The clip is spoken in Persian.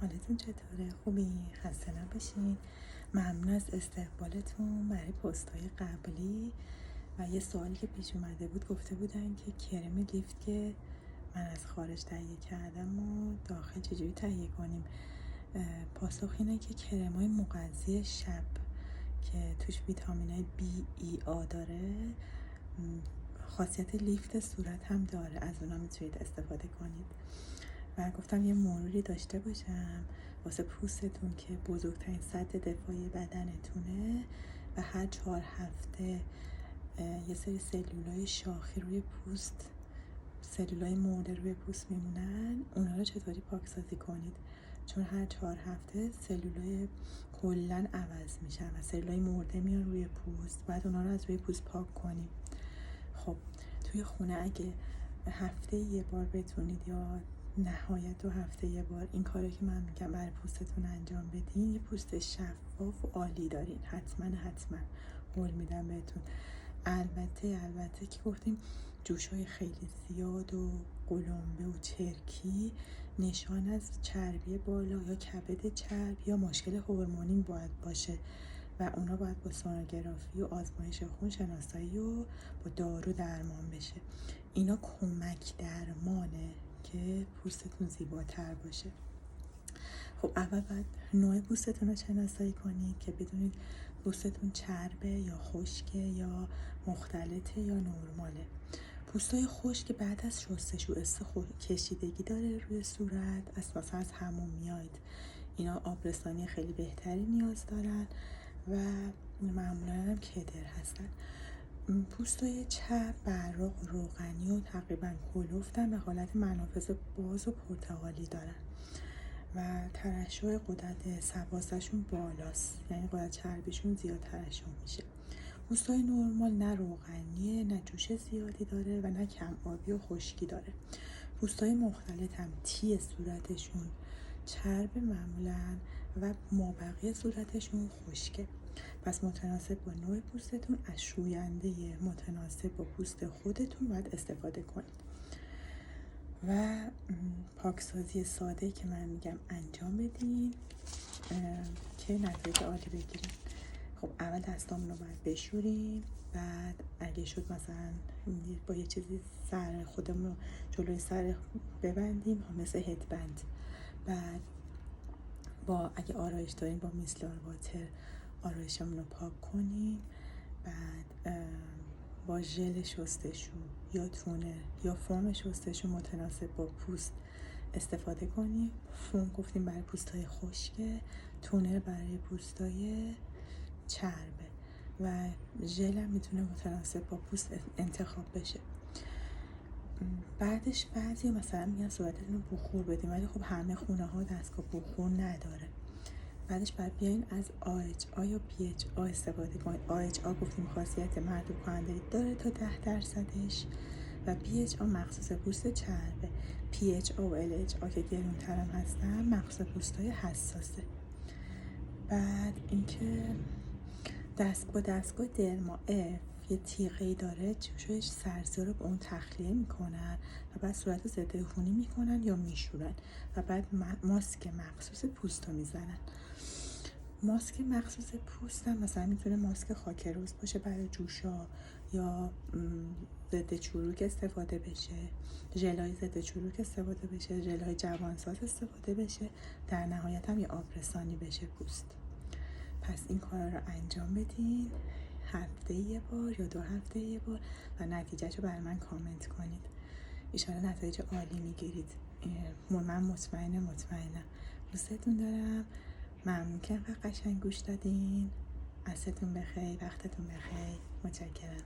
حالتون چطوره؟ خوبی؟ خسته نباشین. ممنون از استقبالتون برای پست‌های قبلی. و یه سوالی که پیش اومده بود، گفته بودن که کرم لیفت که من از خارج تهیه کردم و داخل چجوری تهیه کنیم. پاسخ اینه که کرم‌های مغذی شب که توش ویتامین‌های B, E, A داره، خاصیت لیفت صورت هم داره، از اونا میتونید استفاده کنید. و گفتم یه مروری داشته باشم واسه پوستتون که بزرگترین سد دفاعی بدنتونه و هر 4 هفته یه سری سلولای شاخی روی پوست، سلولای مرده روی پوست میمونن، اونا رو چطوری پاکسازی کنید. چون هر 4 هفته سلولای کلن عوض میشن و سلولای مرده میان روی پوست، بعد اونا رو از روی پوست پاک کنیم. خب توی خونه اگه هفته یه بار بتونید یا نهایت 2 هفته یه بار این کاری که من میگم برای پوستتون انجام بدین، یه پوست شفاف و عالی دارین. حتما قول میدم بهتون. البته که گفتیم جوش‌های خیلی زیاد و قلمبه و چرکی نشان از چربی بالا یا کبد چرب یا مشکل هورمونی باید باشه و اونا باید با سونوگرافی و آزمایش خون شناسایی و با دارو درمان بشه. اینا کمک درمانه که پوستتون زیباتر باشه. خب اول باید نوع پوستتون رو شناسایی کنید که بدونید پوستتون چربه یا خشکه یا مختلطه یا نرماله. پوستای خشک بعد از شستشو کشیدگی داره روی صورت، اساسا از حموم میاید، اینا آبرسانی خیلی بهتری نیاز دارن و معمولا هم کدر هستن. پوستای چرب براق روغنی و تقریبا کلفتن و حالت منافذ باز و پرتقالی دارن و ترشح غدد سباسشون بالاست، یعنی غدد چربیشون زیاد ترشح میشه. پوستای نرمال نه روغنیه، نه جوش زیادی داره و نه کم آبی و خشکی داره. پوستای مختلط هم تی صورتشون چرب معمولاً و مابقی صورتشون خشکه. پس متناسب با نوع پوستتون از شوینده متناسب با پوست خودتون باید استفاده کنید و پاکسازی ساده که من میگم انجام بدین که نتایج عالی بگیرین. خب اول دستامون رو باید بشوریم، بعد اگه شد مثلا با یه چیزی سر خودمون رو جلوی سر ببندیم مثل هدبند، بعد با اگه آرایش داریم با میسلار واتر آرایشمون رو پاک کنیم، بعد با ژل شستشو یا تونر یا فوم شستشو متناسب با پوست استفاده کنیم. فوم گفتیم برای پوستای خشکه، تونر برای پوستای چربه و ژل هم میتونه متناسب با پوست انتخاب بشه. بعدش بعضی مثلا میگن صورتتون رو بخور بدیم، ولی خب همه خونه ها دستگاه بخور نداره. بعدش باید بیاین از AHA یا PHA استفاده کنید. AHA گفتیم خاصیت مردود کننده داره تا 10% و PHA مخصوص پوست چربه. PHA و LHA که گرونتر هم هستن مخصوص پوستای حساسه. بعد اینکه دستگاه درما اف یه تیغه‌ای داره، جوشش سرزا رو به اون تخلیه میکنن و بعد صورت ضد عفونی میکنن یا میشورن و بعد ماسک مخصوص پوست رو میزنن. ماسک مخصوص پوست هم مثلا میتونه ماسک خاکروز باشه برای جوشا یا ضد چروک استفاده بشه، ژلای ضد چروک استفاده بشه، ژلای جوانساز استفاده بشه، در نهایت هم یه آبرسانی بشه پوست. پس این کارا رو انجام بدین هفته یه بار یا 2 هفته یه بار و نتیجهشو برای من کامنت کنید. ایشالا نتایج عالی میگیرید. من مطمئنم. دوستتون دارم. ممنون که قشنگ گوش دادین. عصرتون بخیر، وقتتون بخیر. متشکرم.